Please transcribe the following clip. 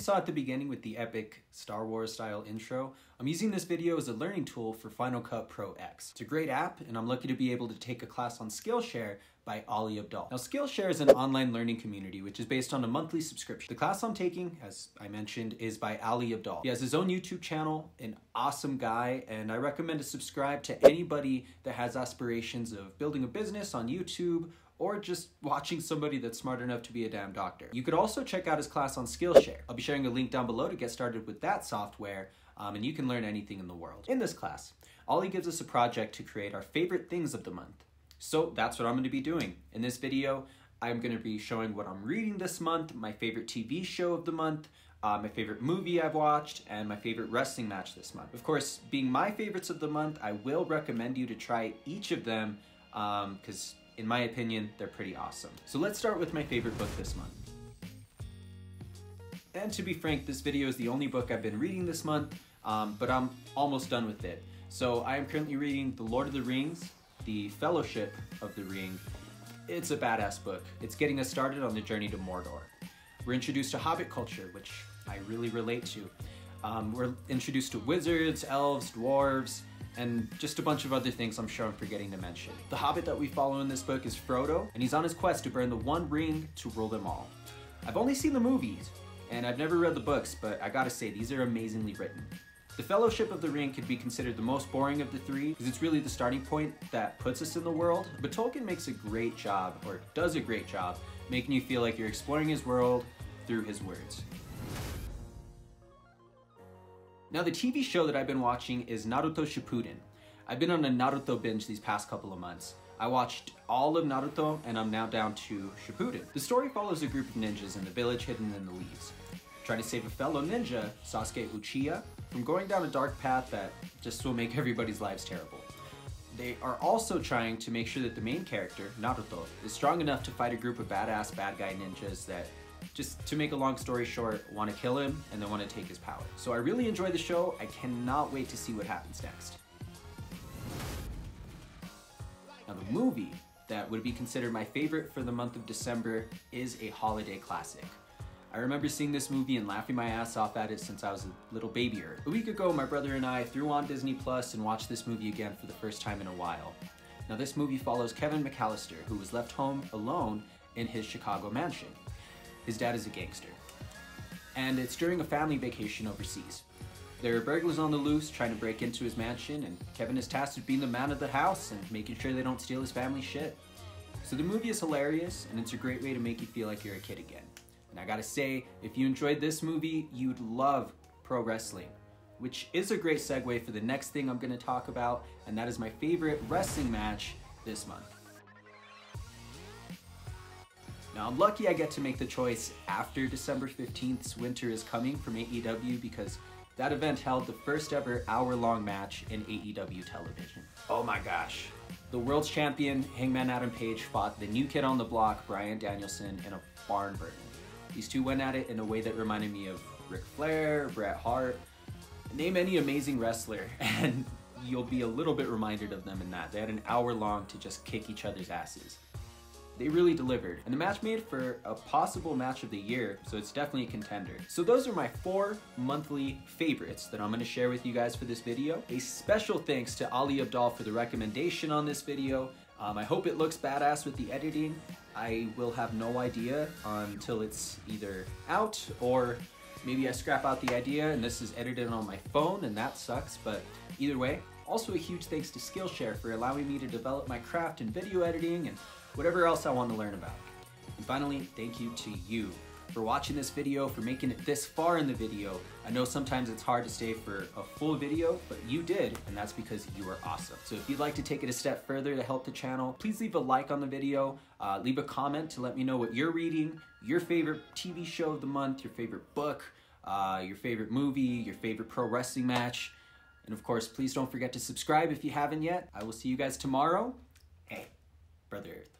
saw at the beginning with the epic Star Wars style intro, I'm using this video as a learning tool for Final Cut Pro X. It's a great app, and I'm lucky to be able to take a class on Skillshare by Ali Abdaal. Now, Skillshare is an online learning community which is based on a monthly subscription. The class I'm taking, as I mentioned, is by Ali Abdaal. He has his own YouTube channel, an awesome guy, and I recommend to subscribe to anybody that has aspirations of building a business on YouTube or just watching somebody that's smart enough to be a damn doctor. You could also check out his class on Skillshare. I'll be sharing a link down below to get started with that software, and you can learn anything in the world. In this class, Ali gives us a project to create our favorite things of the month. So that's what I'm going to be doing. In this video, I'm going to be showing what I'm reading this month, my favorite TV show of the month, my favorite movie I've watched, and my favorite wrestling match this month. Of course, being my favorites of the month, I will recommend you to try each of them because in my opinion, they're pretty awesome. So let's start with my favorite book this month. And to be frank, this video is the only book I've been reading this month, but I'm almost done with it. So I am currently reading The Lord of the Rings, The Fellowship of the Ring. It's a badass book. It's getting us started on the journey to Mordor. We're introduced to Hobbit culture, which I really relate to. We're introduced to wizards, elves, dwarves, and just a bunch of other things I'm sure I'm forgetting to mention. The Hobbit that we follow in this book is Frodo, and he's on his quest to burn the one ring to rule them all. I've only seen the movies, and I've never read the books, but I gotta say, these are amazingly written. The Fellowship of the Ring could be considered the most boring of the three, because it's really the starting point that puts us in the world, but Tolkien makes a great job, or does a great job, making you feel like you're exploring his world through his words. Now, the TV show that I've been watching is Naruto Shippuden. I've been on a Naruto binge these past couple of months. I watched all of Naruto, and I'm now down to Shippuden. The story follows a group of ninjas in the village hidden in the leaves, trying to save a fellow ninja, Sasuke Uchiha, from going down a dark path that just will make everybody's lives terrible. They are also trying to make sure that the main character, Naruto, is strong enough to fight a group of badass bad guy ninjas that, just to make a long story short, want to kill him and then want to take his power. So I really enjoy the show. I cannot wait to see what happens next. Now, the movie that would be considered my favorite for the month of December is a holiday classic. I remember seeing this movie and laughing my ass off at it since I was a little babyer. A week ago, my brother and I threw on Disney Plus and watched this movie again for the first time in a while. Now, this movie follows Kevin McAllister, who was left home alone in his Chicago mansion. His dad is a gangster. And it's during a family vacation overseas. There are burglars on the loose trying to break into his mansion, and Kevin is tasked with being the man of the house and making sure they don't steal his family shit. So the movie is hilarious, and it's a great way to make you feel like you're a kid again. And I gotta say, if you enjoyed this movie, you'd love pro wrestling, which is a great segue for the next thing I'm gonna talk about, and that is my favorite wrestling match this month. Now, I'm lucky I get to make the choice after December 15th's Winter is Coming from AEW, because that event held the first ever hour-long match in AEW television. Oh my gosh. The world's champion, Hangman Adam Page, fought the new kid on the block, Bryan Danielson, in a barn burner. These two went at it in a way that reminded me of Ric Flair, Bret Hart. Name any amazing wrestler and you'll be a little bit reminded of them in that. They had an hour long to just kick each other's asses. They really delivered, and the match made for a possible match of the year, so it's definitely a contender. So those are my 4 monthly favorites that I'm going to share with you guys for this video. A special thanks to Ali Abdaal for the recommendation on this video. I hope it looks badass with the editing. I will have no idea until it's either out, or maybe I scrap out the idea and this is edited on my phone and that sucks, but either way. Also, a huge thanks to Skillshare for allowing me to develop my craft in video editing and whatever else I want to learn about. And finally, thank you to you for watching this video, for making it this far in the video. I know sometimes it's hard to stay for a full video, but you did, and that's because you are awesome. So if you'd like to take it a step further to help the channel, please leave a like on the video, leave a comment to let me know what you're reading, your favorite TV show of the month, your favorite book, your favorite movie, your favorite pro wrestling match. And of course, please don't forget to subscribe if you haven't yet. I will see you guys tomorrow. Hey, Brother Earth.